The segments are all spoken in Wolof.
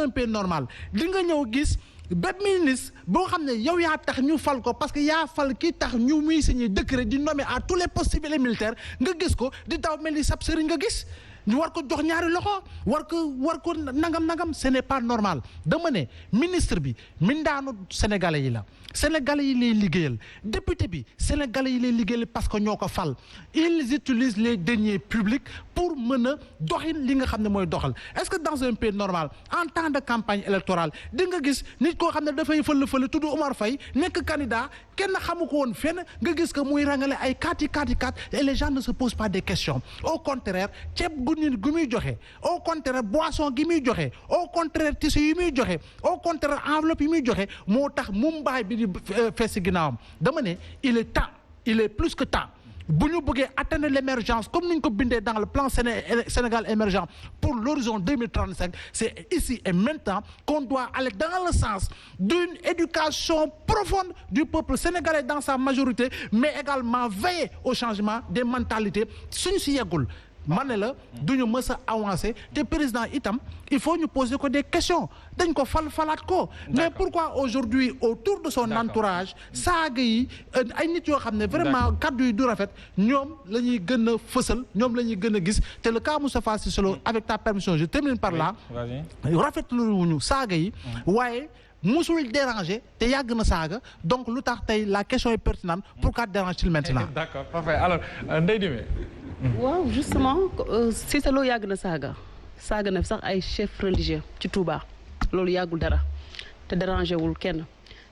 un pays normal di nga ñëw gis bépp ministre boo xam ne yow yaa tax ñu fal ko parce que yaa fal kii tax ñu muy signé décret di nommer à tous les postes civils et militaires nga gis ko di daw mel ni sab sëriñ nga gis ñu war ko jox ñaari loxo war ko nangam ce n'est pas normal dama ne ministre bi mindaanu sénégalais yi la sénégalais yi lay liggéeyal député bi sénégalais yi lay liggéeyal parce que ñoo ko fal ils utilisent les deniers publics pour mën a doxin li nga xam ne mooy doxal est-ce que dans un pays normal en temps de campagne électorale di nga gis nit koo xam ne dafay fël tudd Omar Faye nekk candidat kenn xamu ko woon fenn nga gis que muy rangale ay kat et les gens ne se posent pas des questions au contraire ceeb gu muy joxe au contraire boisson gi muy joxe au contraire tissu yi muy joxe au contraire enveloppe yi muy joxe moo tax mumbaay bi di fees si ginnaawam dama ne il est plus que temps bu ñu bëggee atteindre l'émergence comme ni ñu ko bindee dans le plan Sénégal émergent pour l'horizon 2035 c'est ici et maintenant qu'on doit aller dans le sens d'une éducation profonde du peuple sénégalais dans sa majorité mais également veiller au changement des mentalités suñu si yeggul ma ne la du ñu mës a avancer te président itam il faut ñu poser ko des questions dañ ko falaat ko mais pourquoi aujourd'hui autour de son entourage saaga yi ay nit yoo xam ne vraiment kaddu yi du rafet ñoom la ñuy gën a fësal ñoom la ñuy gën a gis te le cas Moustapha Cissé Lo avec ta permission je termine par là rafetlu wuñu saaga yi waaye musul déranger te yàgg na saaga donc lu tax tey la question est pertinente pourquoi dérange-t-il maintenant d'accord parfait alors Ndeye Dime waaw justement Cissé Lo yàgg na saaga na sax ay chef religieux ci Touba loolu yàggul dara te dérangé wul kenn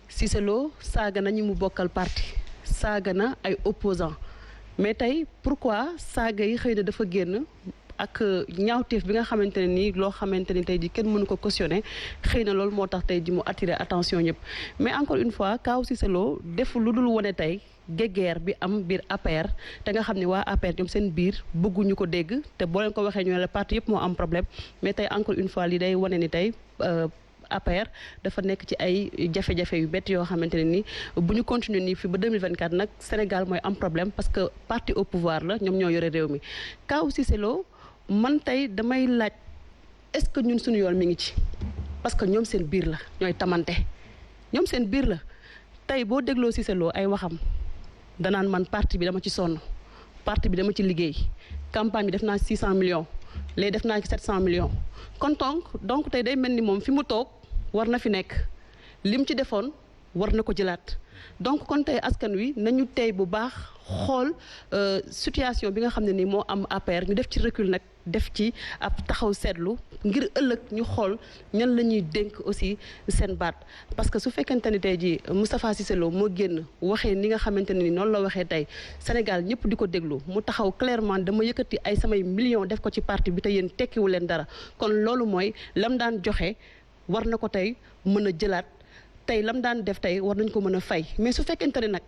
Cissé Lo saaga na ñi mu bokkal parti saaga na ay opposants mais tey pourquoi saaga yi xëy na dafa génn ak ñaawteef bi nga xamante ne nii loo xamante ni tey ji kenn mënu ko cautionner xëy na loolu moo tax tey ji mu attirer attention ñëpp mais encore une fois kaw Cissé Lo def lu dul wone tey guerre bi am biir APR te nga xam ne waa APR ñoom seen biir bëgguñu ko dégg te boo leen ko waxee ñu ne la parti yëpp moo am problème mais tey encore une fois li day wane ni tey APR dafa nekk ci ay jafe-jafe yu bett yoo xamante ne ni bu ñu continuer nii fii ba 2024 nag Sénégal mooy am problème parce que parti au pouvoir la ñoom ñoo yore réew mi kaw Cissé Lo man tey damay laaj est-ce que ñun suñu yoon mi ngi ci parce que ñoom seen biir la ñooy tamante ñoom seen biir la tey boo dégloo Cissé Lo ay waxam danaan man parti bi dama ci sonn parti bi dama ci liggéey campagne bi def naa 600 millions léegi def naa ci 700 millions kon donc tey day mel ni moom fi mu toog war na fi nekk lim ci defoon war na ko jëlaat donc kon tey askan wi nañu tey bu baax xool situation bi nga xam ne ni moo am APR ñu def ci recul nag def ci ab taxaw seetlu ngir ëllëg ñu xool ñan la ñuy dénk aussi seen baat parce que su fekkente ni tey jii Moustapha Cissé Lo moo génn waxee ni nga xamante ne ni noonu la waxee tey Sénégal ñëpp di ko déglu mu taxaw clairement dama yëkkati ay samay millions def ko ci parti bi te yéen tekkiwu leen dara kon loolu mooy lam daan joxe war na ko tey mën a jëlaat tey lam daan def tey war nañ ko mën a fay mais su fekkente ne nag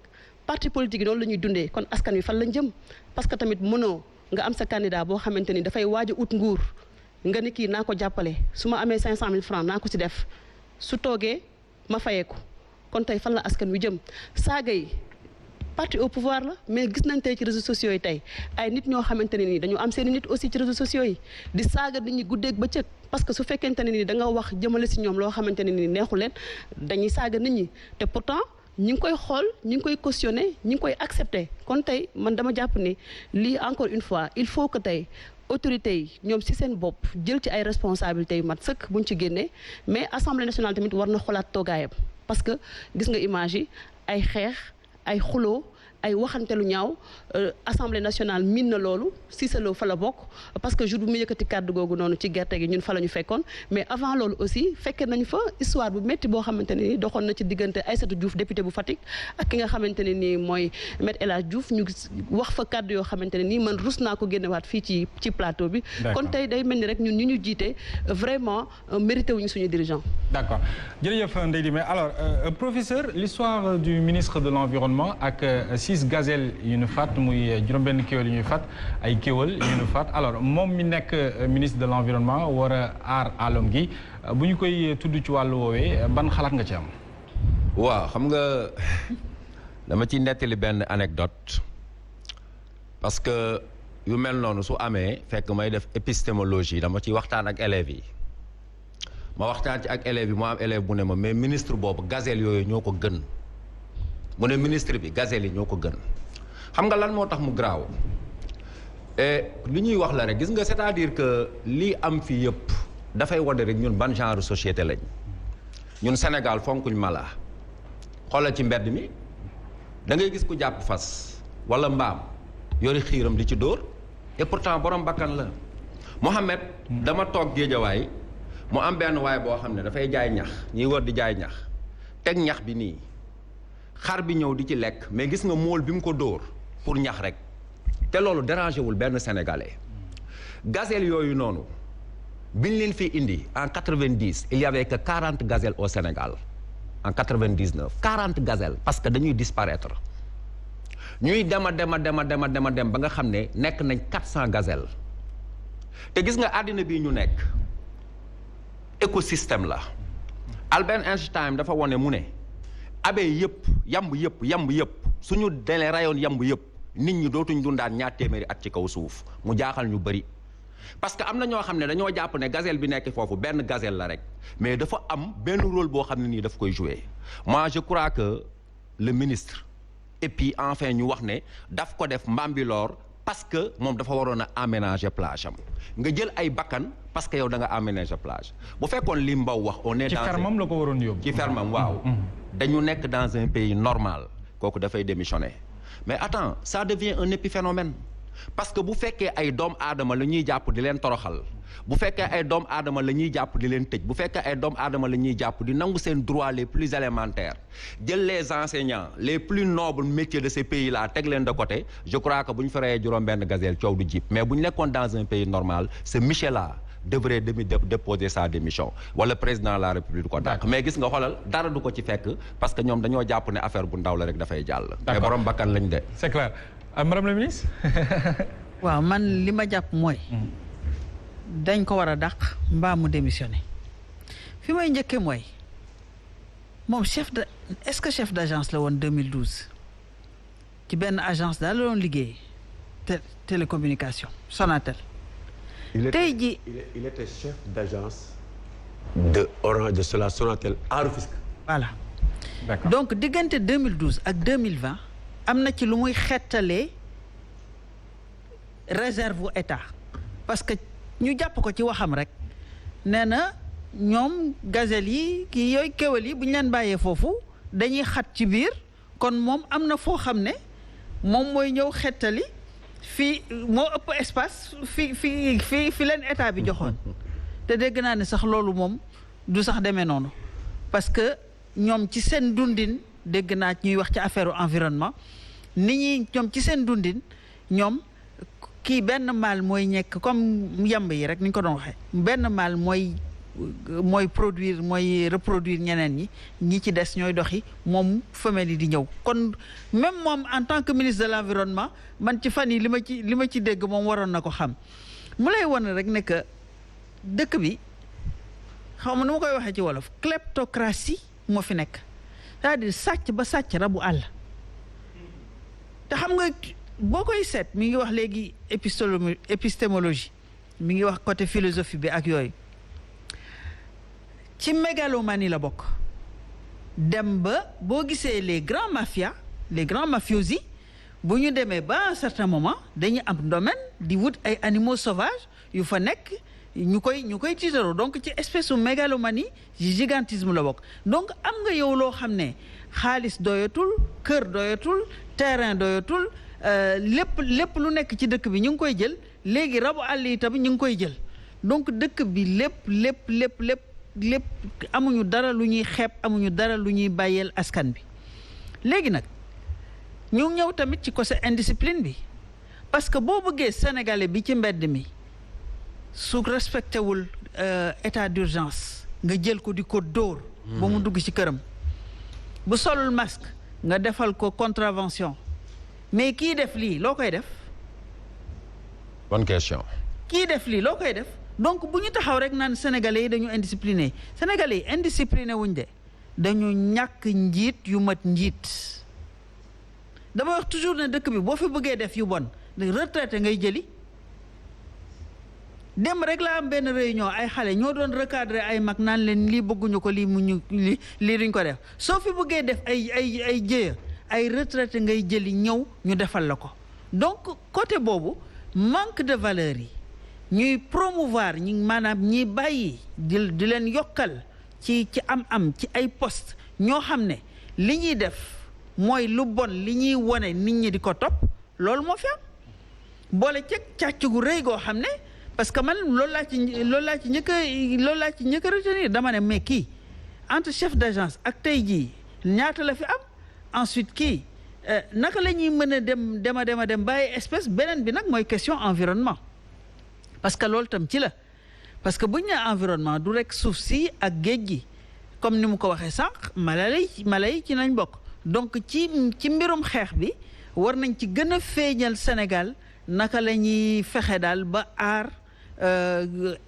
parti politique yi noonu la ñuy dundee kon askan wi fan lañ jëm parce que tamit mënoo nga am sa candidat boo xamante ni dafay waaj a ut nguur nga ni kii naa ko jàppale su ma amee 500 000 francs naa ko ci def su toogee ma fayeeku kon tey fan la askan wi jëm saaga yi parti au pouvoir la mais gis nañ tey ci réseaux sociaux yi tey ay nit ñoo xamante ne nii dañu am seen nit aussi ci réseaux sociaux yi di saaga nit ñi guddeeg bëccëg parce que su fekkente ne ni da nga wax jëmale si ñoom loo xamante ne ni neexu leen dañuy saaga nit ñi te pourtant ñi ngi koy xool ñi ngi koy cautionner ñi ngi koy accepter kon tey man dama jàpp ni lii encore une fois il faut que tey autorités yi ñoom ci seen bopp jël ci ay responsabilités yu mat sëkk buñ ci génnee mais assemblée nationale tamit war na xoolaat toogaayam parce que gis nga image yi ay xeex ay xuloo ay waxante lu ñaaw assemblée nationale miin na loolu Cissé Lo fa la bokk parce que jour bu mu yëkkati kàddu googu noonu ci gerte gi ñun fa la ñu fekkoon mais avant loolu aussi fekkee nañu fa histoire bu métti boo xamante ne ni doxoon na ci diggante Aïssatou Diouf député bu Fatick ak ki nga xamante ne nii mooy Maître El Hadji Diouf ñu wax fa kàddu yoo xamante ne nii man rus naa ko génnewaat fii ci plateau bi kon tey day mel ni rek ñun ñu jiite vraiment mérité wuñu suñu dirigeant. D'accord jërëjëf Ndeye Dime alors professeur l'histoire du ministre de l'environnement ak 6 gazelles yu ñu faat muy juróom-benn kéwél yu ñuy faat ay kéwél yu ñu faat alors moom mi nekk ministre de l'environnement war a aar alam gi bu ñu koy tudd ci wàllu woowee ban xalaat nga ci am. waaw xam nga dama ci nettali benn anecdote parce que yu mel noonu su amee fekk may def épistémologie dama ci waxtaan ak élèves yi ma waxtaan ci ak élèves yi mu am élève bu ne ma mais ministre boobu gazelle yooyu ñoo ko gën mu ne ministre bi gazelle yi ñoo ko gën xam nga lan moo tax mu garaaw li ñuy wax la rek gis nga c'est-à-dire que lii am fii yëpp dafay wane rek ñun ban genre société lañ ñun Sénégal fonkuñ mala xoolal ci mbedd mi da ngay gis ku jàpp fas wala mbaam yori xiiram di ci dóor et pourtant borom bakkan la Mohamed dama toog Géejawaay mu am benn waay boo xam ne dafay jaay ñax ñiy wër di jaay ñax teg ñax bi nii xar bi ñëw di ci lekk mais gis nga mool bi mu ko dóor pour ñax rek te loolu dérangé wul benn sénégalais gazelle yooyu noonu biñ leen fi indi en 90 il y avait que 40 gazelles au Sénégal en 99 40 gazelles parce que dañuy disparaître ñuy dem ba nga xam ne nekk nañ 400 gazelles te gis nga àddina bii ñu nekk écosystème la Albert Einstein dafa wone mu ne abeille yamb yëpp suñu delee rayoon yamb yëpp nit ñi dootuñ dundaan ñaar téeméeri at ci kaw suuf mu jaaxal ñu bëri parce que am na ñoo xam ne dañoo jàpp ne gazelle bi nekk foofu benn gazelle la rek mais dafa am benn rôle boo xam ne nii daf koy jouer moi je crois que le ministre et puis enfin ñu wax ne daf ko def Mbambilor parce que moom dafa waroon a aménager plage am nga jël ay bakkan parce que yow da nga aménager plage bu fekkoon li Mbaw wax on est dans ci fermam la ko waroon yóbbu ci fermam waaw dañu nekk dans un pays normal kooku dafay démissionner mais attends ça devient un épiphénomène parce que bu fekkee ay doom aadama la ñuy jàpp di leen toroxal bu fekkee ay doom aadama la ñuy jàpp di leen tëj bu fekkee ay doom aadama la ñuy jàpp di nangu seen droits les plus élémentaires jël les enseignants les plus nobles métiers de ces pays là teg leen de côté je crois que bu ñu feree juróom-benn gazelle coow du jib mais bu ñu nekkoon dans un pays normal ce Michel là devrait déposer sa démission wala président de la République ko dàq mais gis nga xoolal dara du ko ci fekk parce que ñoom dañoo jàpp ne affaire bu ndaw la rek dafay jàll mais borom bakkan lañ de c'est clair madame la ministre waaw man li ma jàpp mooy dañ ko war a dàq mbaa mu démissionné fi may njëkkee mooy moom est-ce que chef d'agence la woon 2012 ci benn agence daal la doon liggéey télécommunication Sonatel tey ji il était chef d'agence de Orange de la Sonatel à Rufisque. Voilà. D'accord. Donc diggante 2012 ak 2020 am na ci lu muy xettalee réserve u état parce que ñu jàpp ko ci waxam rek nee na ñoom gazelle yi kii yooyu kéwél yi bu ñu leen bàyyee foofu dañuy xat ci biir kon moom am na foo xam ne moom mooy ñëw xettali fii moo ëpp espace fi leen état bi joxoon te dégg naa ne sax loolu moom du sax demee noonu parce que ñoom ci seen dundin dégg naa ñuy wax ci affaire environnement nit ñi ñoom ci seen dundin ñoom kii benn mâle mooy ñekk comme yamb yi rek ni ñu ko doon waxee benn mâle mooy produire mooy reproduire ñeneen ñi ci des ñooy doxi moom femelle yi di ñëw kon même moom en tant que ministre de l'environnement man ci fan yi li ma ci dégg moom waroon na ko xam mu lay won rek ne que dëkk bi xaw ma nu ma koy waxee ci wolof kleptocratie moo fi nekk c'est-à-dire sàcc ba sàcc rabu àll te xam nga boo koy seet mi ngi wax léegi épistémologie mi ngi wax côté philosophie bi ak yooyu ci mégalomanie la bokk dem ba boo gisee les grands mafiosi bu ñu demee ba à un certain moment dañuy am domaine di wut ay animaux sauvages yu fa nekk ñu koy tiitaroo donc ci espèce u mégalomanie gigantisme la bokk donc am nga yow loo xam ne xaalis doyatul kër doyatul terrain doyatul lépp lu nekk ci dëkk bi ñu ngi koy jël léegi rabu àll yi tamit ñu ngi koy jël donc dëkk bi lépp amuñu dara lu ñuy xeeb amuñu dara lu ñuy bàyyeel askan bi léegi nag ñu ñëw tamit ci côté indiscipline bi parce que boo bëggee sénégalais bi ci mbedd mi su respecté wul état d'urgence nga jël ko di ko dóor ba mu dugg ci këram bu solul masque nga defal ko contravention mais kii def lii loo koy def bonne question kii def lii loo koy def donc bu ñu taxaw rek naan sénégalais yi dañu indiscipliné sénégalais yi indiscipliné wuñ de dañu ñàkk njiit yu mat njiit dama wax toujours ne dëkk bi boo fi bëggee def yu bon retraité ngay jëli dem rek la am benn réunion ay xale ñoo doon recadrer ay mag naan leen lii bëgguñu ko lii muñu lii duñ ko def soo fi bëggee def ay jéeya ay retraité ngay jëli ñëw ñu defal la ko donc côté boobu manque de valeur yi ñuy promouvoir ñi maanaam ñi bàyyi di leen yokkal ci am ci ay poste ñoo xam ne li ñuy def mooy lu bon li ñuy wone nit ñi di ko topp loolu moo fi am boole ci càcc gu rëy goo xam ne parce que man loolu laa ci njëkk a retenir dama ne mais kii entre chef d'agence ak tey jii ñaata la fi am ensuite kii naka la ñuy mën a dem bàyyi espèce beneen bi nag mooy question environnement parce que loolu tam ci la parce que bu ñu nee environnement du rek suuf si ak géej gi comme ni mu ko waxee sànq mala yi ci nañ bokk donc ci mbirum xeex bi war nañ ci gën a feeñal Sénégal naka la ñuy fexe daal ba aar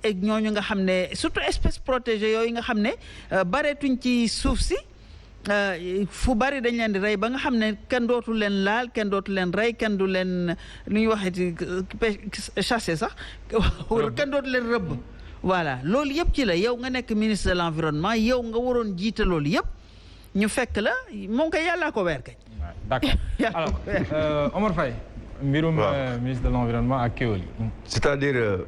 ak ñooñu nga xam ne surtout espèces protégées yooyu nga xam ne bareetuñ ci suuf si fu bari dañ leen di rey ba nga xam ne kenn dootu leen laal kenn dootu leen rey kenn du leen lu ñuy waxee chasser sax kenn dootu leen rëbb voilà loolu yëpp ci la yow nga nekk ministre de l'environnement yow nga waroon jiite loolu yëpp ñu fekk la moom kay yàllaa ko weer kañ. D'accord alors Omar Faye mbirum ministre de l'environnement ak kéwél yi. C'est-à-dire